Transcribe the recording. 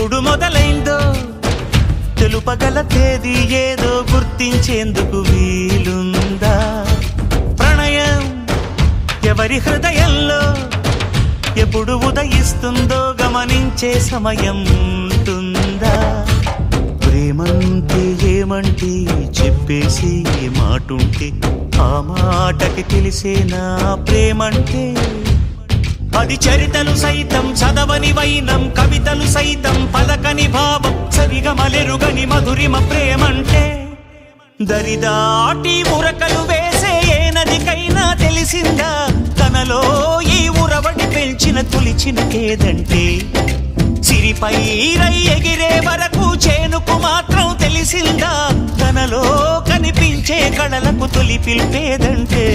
ఎప్పుడు మొదలైందో తెలుపగల తేదీ ఏదో గుర్తించేందుకు వీలుందా? ప్రణయం ఎవరి హృదయంలో ఎప్పుడు ఉదయిస్తుందో గమనించే సమయం ఉంటుందా? ప్రేమంటే ఏమంటే చెప్పేసి మాటుంటే ఆ మాటకి తెలిసేనా ప్రేమంటే? అది చరితలు సైతం చదవని వైనం, కవితలు సైతం పలకని భావం, సరిగమలెరుగని మధురిమ ప్రేమంటే. దరిదాటి ఉరకలు వేసే ఏ నదికైనా తెలిసిందా తనలో ఈ ఉరవడి పెంచిన తొలిచిన కేదంటే? సిరిపై రై ఎగిరే వరకు చేనుకు మాత్రం తెలిసిందా తనలో కనిపించే కళలకు తొలి పిలిపేదంటే?